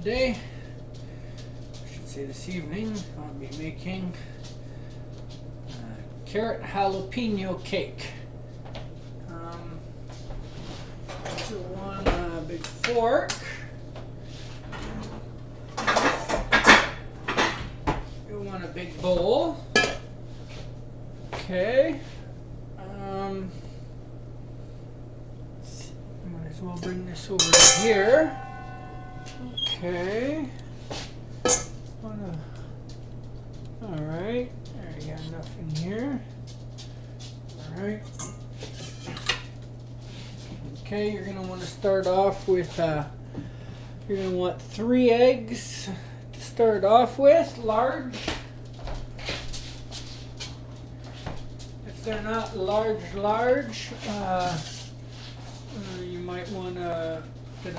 today, I should say this evening, I'll be making carrot jalapeno cake. You want a big fork. You want a big bowl. Okay. Might as well bring this over to here. Okay. Alright. There you got enough in here. Alright. Okay, you're going to want to start off with, you're going to want 3 eggs to start off with, large. If they're not large, you might want to get,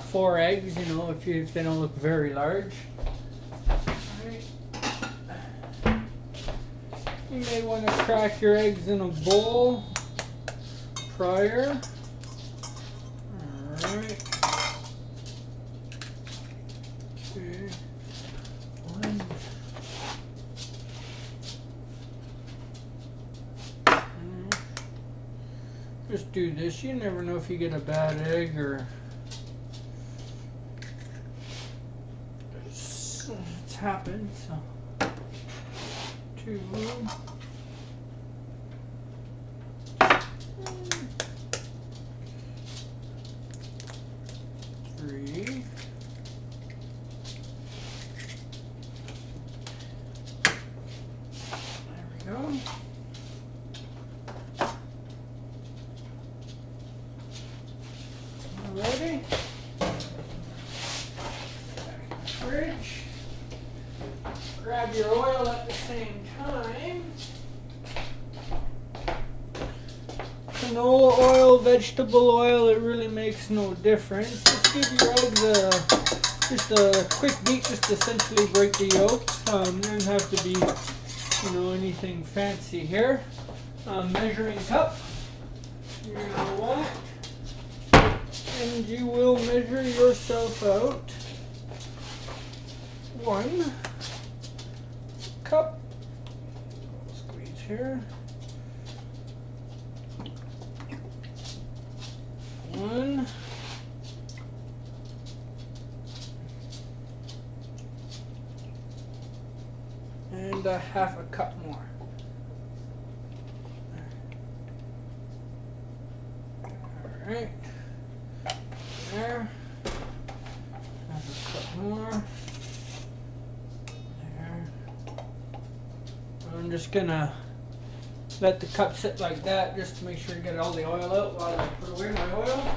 4 eggs, if they don't look very large. Alright. You may want to crack your eggs in a bowl prior. Alright. Okay. 1. Just do this. You never know if you get a bad egg or it's happened. So 2. 3. There we go. Ready? Back in the fridge. Grab your oil at the same time. Canola oil, vegetable oil, it really makes no difference. Just give your eggs just a quick beat, just to essentially break the yolks. It doesn't have to be, anything fancy here. Measuring cup. You're gonna want. And you will measure yourself out 1 cup. Squeeze here. 1. And a half a cup more. All right. There. Half a cup more. There. I'm just gonna let the cup sit like that just to make sure to get all the oil out while I put away my oil.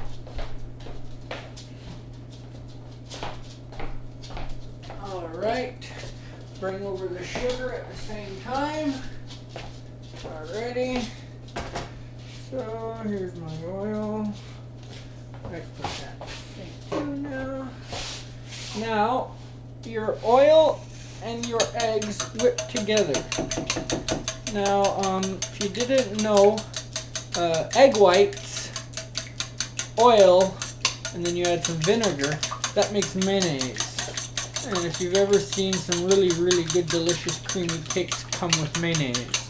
Alright. Bring over the sugar at the same time. Alrighty. So here's my oil. Let's put that in now. Now, your oil and your eggs whip together. Now, if you didn't know, egg whites, oil, and then you add some vinegar, that makes mayonnaise. And if you've ever seen some really, really good, delicious, creamy cakes come with mayonnaise.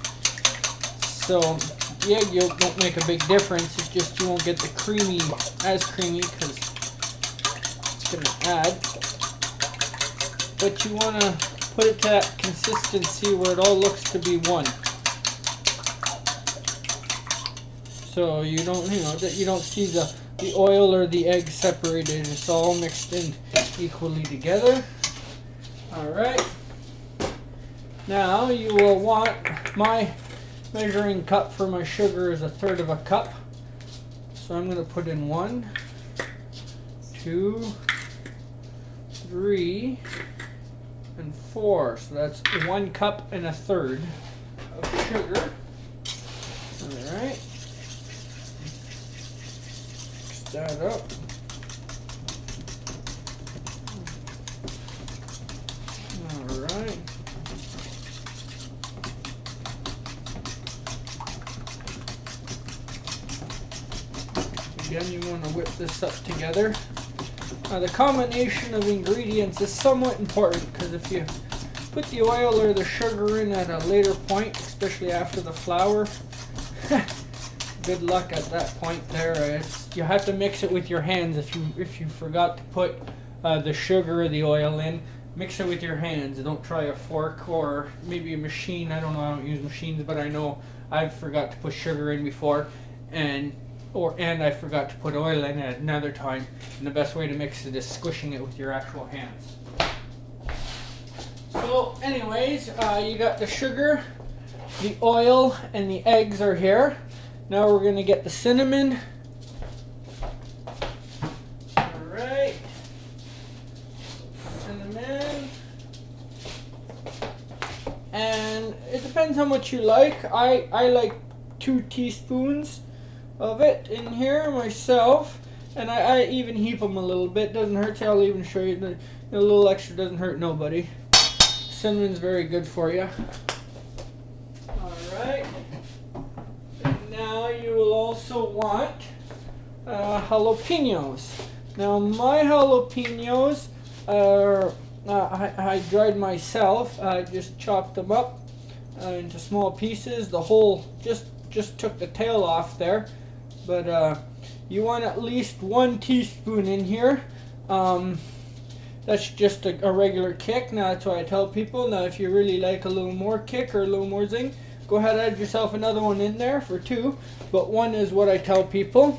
So, the egg yolk won't make a big difference, it's just you won't get the as creamy, because it's going to add. But you want to put it to that consistency where it all looks to be one. So you don't, that you don't see the oil or the egg separated. It's all mixed in equally together. Alright. Now you will want, my measuring cup for my sugar is 1/3 of a cup. So I'm going to put in 1, 2, 3, and 4. So that's 1 cup and 1/3 of sugar. Alright. Mix that up. Alright. Again, you want to whip this up together. The combination of ingredients is somewhat important, because if you put the oil or the sugar in at a later point, especially after the flour, good luck at that point there. You have to mix it with your hands. If you forgot to put the sugar or the oil in, mix it with your hands. Don't try a fork or maybe a machine. I don't know, I don't use machines, but I know I've forgot to put sugar in before, and I forgot to put oil in at another time. And the best way to mix it is squishing it with your actual hands. So anyways, you got the sugar, the oil, and the eggs are here. Now we're going to get the cinnamon. Alright. Cinnamon. And it depends how much you like. I like 2 teaspoons of it in here myself, and I even heap them a little bit. Doesn't hurt. So I'll even show you. A little extra doesn't hurt nobody. Cinnamon's very good for you. Alright. Now you will also want jalapenos. Now my jalapenos are I dried myself. I just chopped them up into small pieces. The whole just took the tail off there, but you want at least 1 teaspoon in here. That's just a regular kick. Now that's why I tell people. Now if you really like a little more kick or a little more zing, go ahead and add yourself another one in there for 2. But 1 is what I tell people.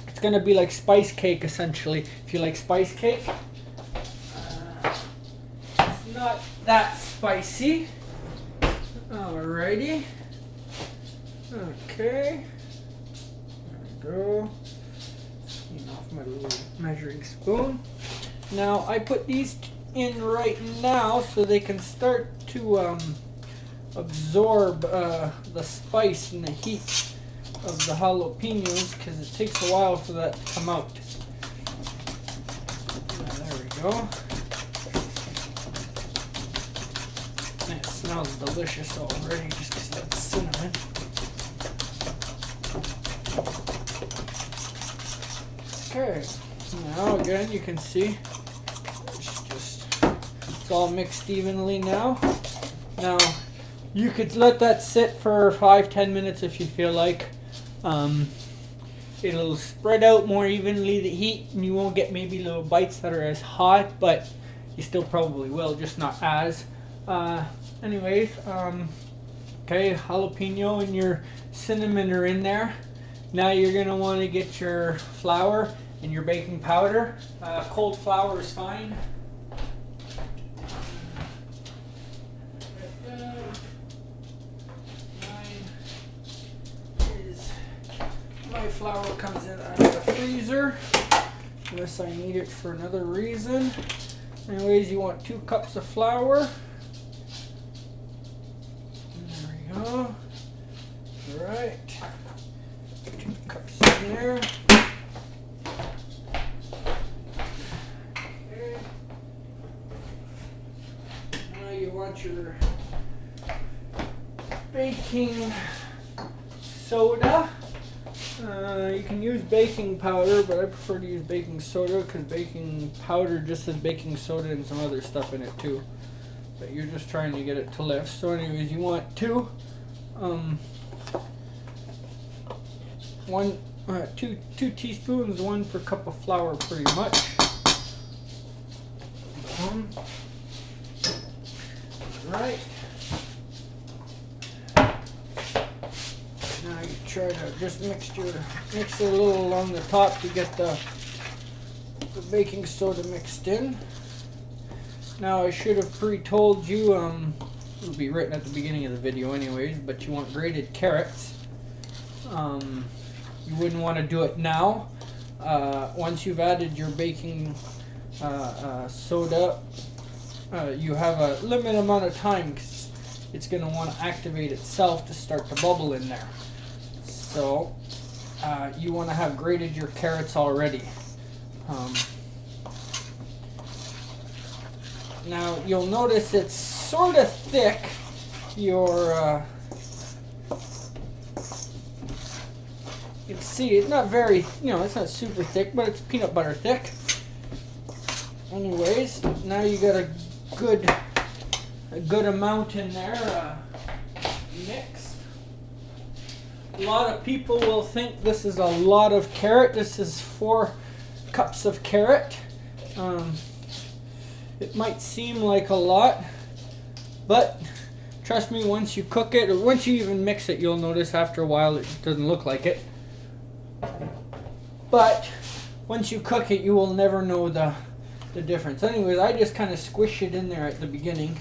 It's going to be like spice cake essentially. If you like spice cake. It's not that spicy. Alrighty. Okay. There we go. Clean off my little measuring spoon. Now I put these in right now so they can start to absorb the spice and the heat of the jalapenos, because it takes a while for that to come out. There we go. And it smells delicious already just because that's cinnamon. Okay, now again you can see it's all mixed evenly now. Now you could let that sit for 5-10 minutes if you feel like. It'll spread out more evenly the heat, and you won't get maybe little bites that are as hot, but you still probably will, just not as. Anyways, okay, jalapeno and your cinnamon are in there. Now you're going to want to get your flour and your baking powder. Cold flour is fine. My flour comes in out of the freezer, unless I need it for another reason. Anyways, you want 2 cups of flour. There we go. Alright. 2 cups in there. Okay. Now you want your baking soda. You can use baking powder, but I prefer to use baking soda because baking powder just has baking soda and some other stuff in it too. But you're just trying to get it to lift. So anyways, you want 2 teaspoons, 1 per cup of flour pretty much. Right. Now you try to just mix it a little along the top to get the baking soda mixed in. Now I should have pre-told you, it'll be written at the beginning of the video anyways, but you want grated carrots. You wouldn't want to do it now. Once you've added your baking soda, you have a limited amount of time because it's going to want to activate itself to start to bubble in there. So you want to have grated your carrots already. Now you'll notice it's sort of thick. You can see it's not very, it's not super thick, but it's peanut butter thick. anyways, now you got a good amount in there mixed. A lot of people will think this is a lot of carrot. This is 4 cups of carrot. It might seem like a lot, but trust me, once you cook it, or once you even mix it, you'll notice after a while it doesn't look like it. But once you cook it, you will never know the difference. Anyways, I just kind of squish it in there at the beginning,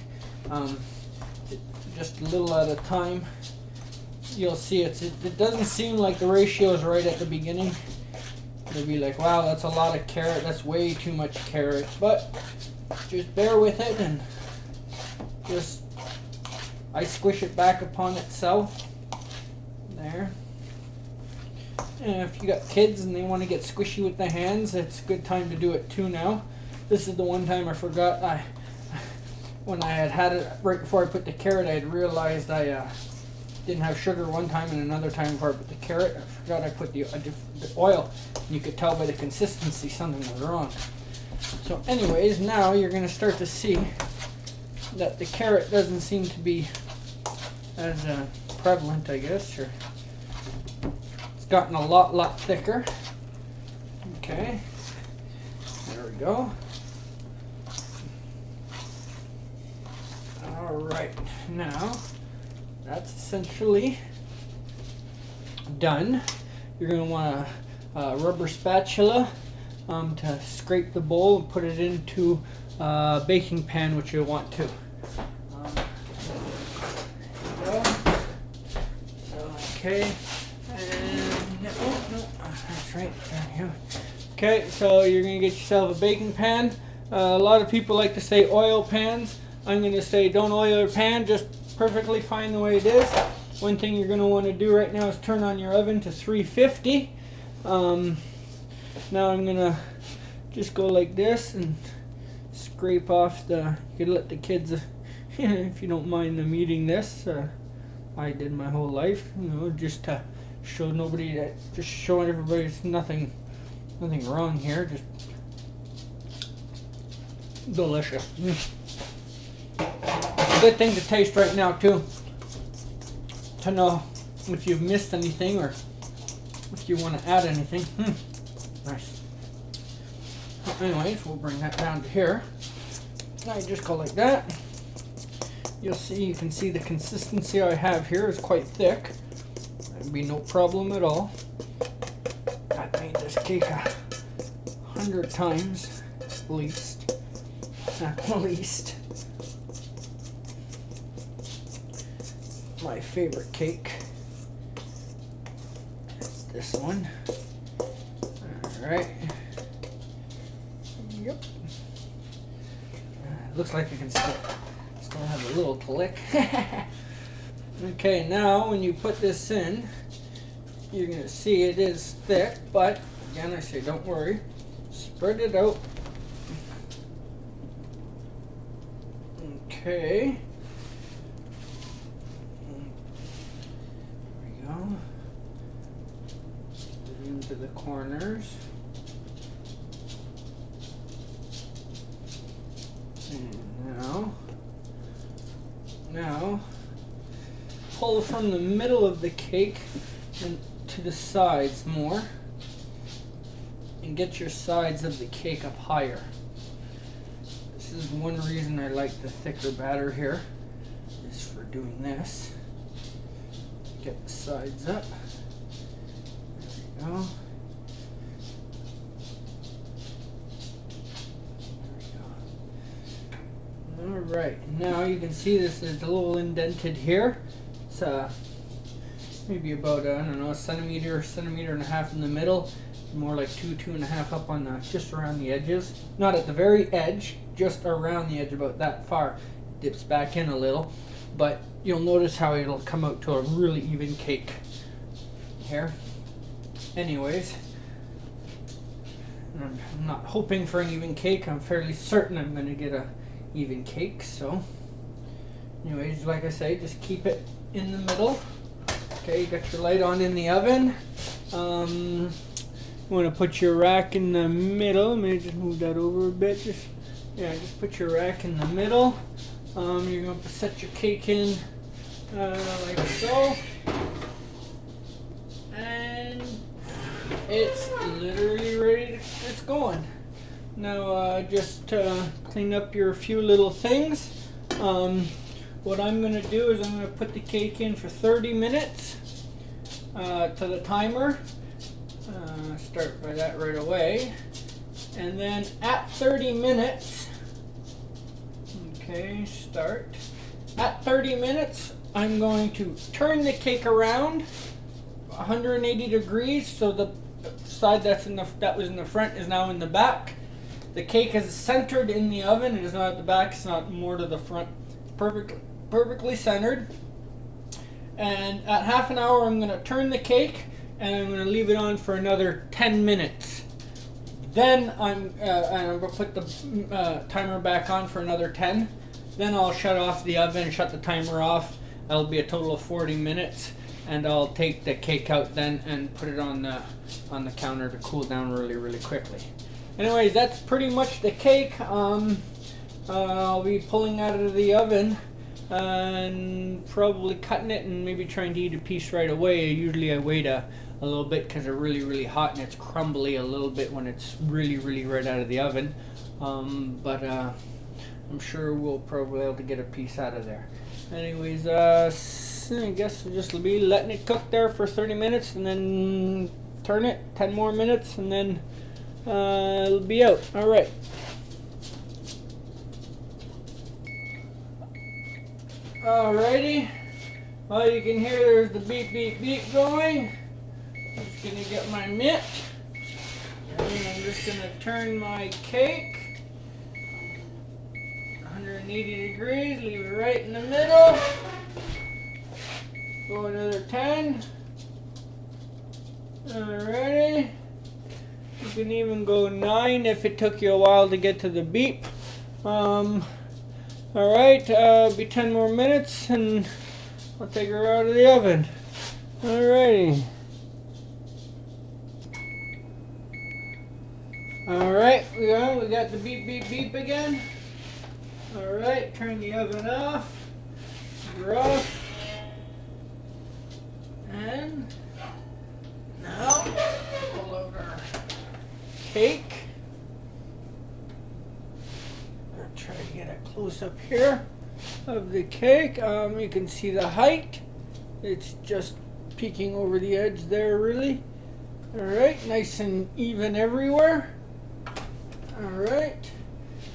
just a little at a time. You'll see it doesn't seem like the ratio is right at the beginning. You'll be like, wow, that's a lot of carrot, that's way too much carrot. But just bear with it, and I squish it back upon itself. There. And if you got kids and they want to get squishy with the hands, it's a good time to do it too now. This is the one time I forgot. When I had it right before I put the carrot, I had realized I didn't have sugar one time, and another time before I put the carrot, I forgot I put the oil. And you could tell by the consistency something was wrong. So anyways, now you're going to start to see that the carrot doesn't seem to be as prevalent, I guess. Or it's gotten a lot thicker. Okay, there we go. All right, now that's essentially done. You're going to want a rubber spatula to scrape the bowl and put it into a baking pan, which you want to. Okay, and no, that's right. There you go. Okay, so you're going to get yourself a baking pan. A lot of people like to say oil pans. I'm going to say don't oil your pan, just perfectly fine the way it is. One thing you're going to want to do right now is turn on your oven to 350. Now I'm going to just go like this and scrape off you could let the kids, if you don't mind them eating this. I did my whole life, just to show just showing everybody there's nothing wrong here, just delicious. Good thing to taste right now too, to know if you've missed anything or if you want to add anything. Nice. Anyways, we'll bring that down to here. Now you just go like that. You can see the consistency I have here is quite thick. That'd be no problem at all. I've made this cake 100 times at least. At least. My favorite cake is this one. Alright. Yep. Looks like I can still have a little click. Okay, now when you put this in, you're going to see it is thick, but again I say don't worry. Spread it out. Okay. Into the corners. And now pull from the middle of the cake and to the sides more, and get your sides of the cake up higher. This is one reason I like the thicker batter here, is for doing this. Get the sides up. There we go. Alright, now you can see this is a little indented here. It's maybe about, I don't know, a centimeter and a half in the middle. More like 2.5 up on just around the edges. Not at the very edge, just around the edge, about that far. Dips back in a little. But you'll notice how it'll come out to a really even cake here. Anyways, I'm not hoping for an even cake. I'm fairly certain I'm going to get a even cake. So anyways, like I say, just keep it in the middle. Okay, you got your light on in the oven. You want to put your rack in the middle. Let me just move that over a bit. Just put your rack in the middle. You're going to set your cake in like so. And it's literally ready. It's going. Now just clean up your few little things. What I'm going to do is I'm going to put the cake in for 30 minutes to the timer. Start by that right away. And then at 30 minutes, okay, start. At 30 minutes, I'm going to turn the cake around 180 degrees, so the side that was in the front is now in the back. The cake is centered in the oven. It is not at the back. It's not more to the front. It's perfectly centered. And at half an hour, I'm going to turn the cake and I'm going to leave it on for another 10 minutes. Then I'm going to put the timer back on for another 10. Then I'll shut off the oven, shut the timer off. That'll be a total of 40 minutes. And I'll take the cake out then and put it on the counter to cool down really, really quickly. Anyways, that's pretty much the cake. I'll be pulling out of the oven and probably cutting it and maybe trying to eat a piece right away. Usually I wait a little bit because they're really, really hot and it's crumbly a little bit when it's really, really right out of the oven. But I'm sure we'll probably be able to get a piece out of there. Anyways, I guess we'll just be letting it cook there for 30 minutes and then turn it 10 more minutes and then it'll be out. All right. Alrighty. Well, you can hear there's the beep, beep, beep going. I'm just gonna get my mitt. And I'm just gonna turn my cake 180 degrees, leave it right in the middle. Go another 10. Alrighty. You can even go 9 if it took you a while to get to the beep. Alright, be 10 more minutes and I'll take her out of the oven. Alrighty. Alright, we got the beep, beep, beep again. Alright, turn the oven off. We're off. And now pull out our cake. I'll try to get a close up here of the cake. You can see the height. It's just peeking over the edge there, really. Alright, nice and even everywhere. Alright.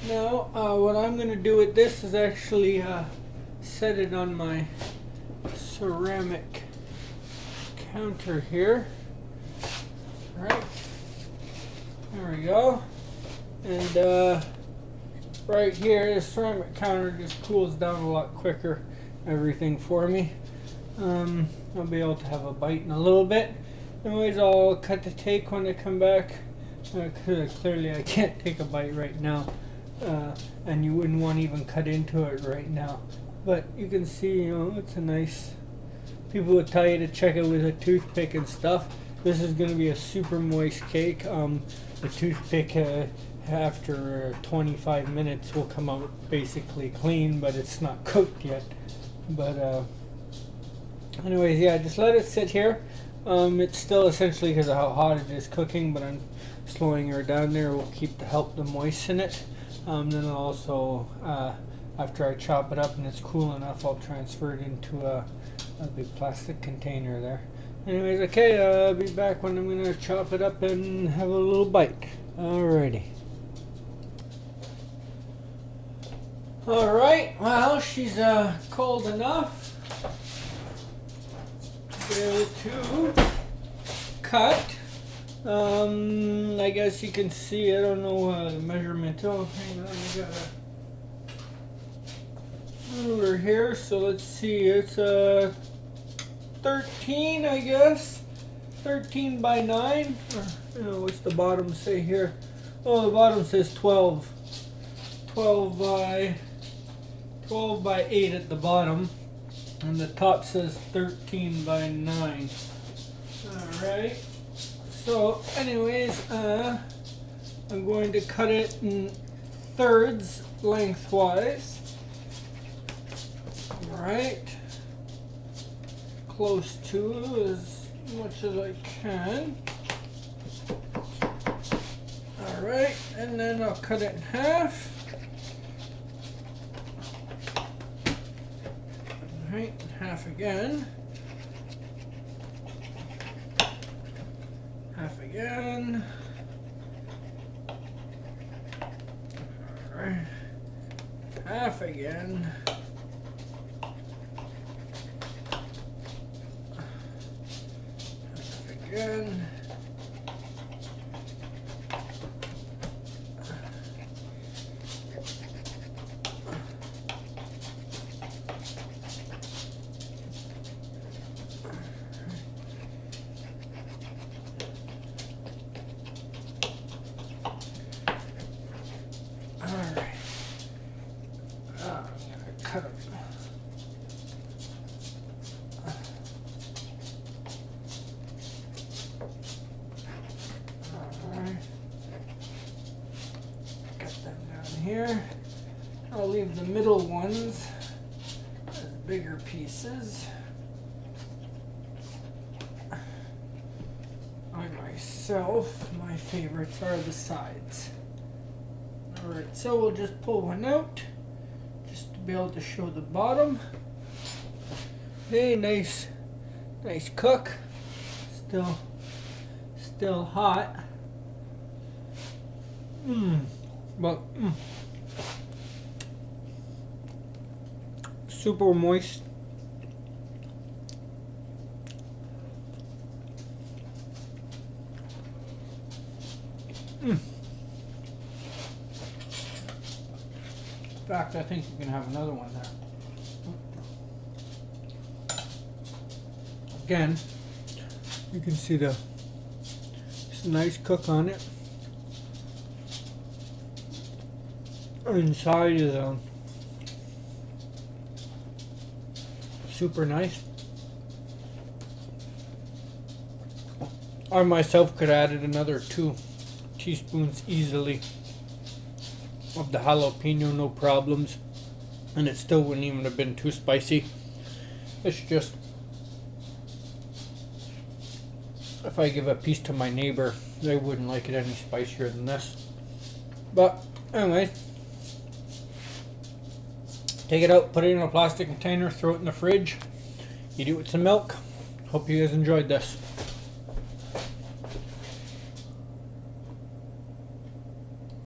Now, what I'm going to do with this is actually set it on my ceramic counter here. Alright. There we go. And right here, the ceramic counter just cools down a lot quicker, everything for me. I'll be able to have a bite in a little bit. Anyways, I'll cut the cake when I come back. Clearly I can't take a bite right now. And you wouldn't want to even cut into it right now. But you can see, it's a nice... People would tell you to check it with a toothpick and stuff. This is going to be a super moist cake. The toothpick after 25 minutes will come out basically clean, but it's not cooked yet. But anyways, yeah, just let it sit here. It's still essentially because of how hot it is cooking, but I'm slowing her down there. Will help to moisten it. Then I'll also, after I chop it up and it's cool enough, I'll transfer it into a big plastic container there. Anyways, okay, I'll be back when I'm going to chop it up and have a little bite. Alrighty. Alright, well, she's cold enough to be able to cut. I guess you can see, I don't know the measurement. Oh, hang on, I got a ruler here, so let's see, it's 13, I guess. 13 by 9. Or, what's the bottom say here? Oh, the bottom says 12. 12 by 8 at the bottom. And the top says 13 by 9. Alright. So anyways, I'm going to cut it in thirds lengthwise. Alright. Close to as much as I can. Alright, and then I'll cut it in half. Alright, half again. Half again. Alright. Half again. Half again. Cut it. Alright. Cut them down here. I'll leave the middle ones as bigger pieces. I myself, my favorites are the sides. Alright, so we'll just pull one out. Be able to show the bottom. Hey, nice cook. Still hot. But super moist. In fact, I think you can have another one there. Again, you can see it's a nice cook on it. Inside is super nice. I myself could have added another 2 teaspoons easily of the jalapeno, no problems, and it still wouldn't even have been too spicy. It's just, if I give a piece to my neighbor, they wouldn't like it any spicier than this. But anyway, take it out, put it in a plastic container, throw it in the fridge, eat it with some milk. Hope you guys enjoyed this.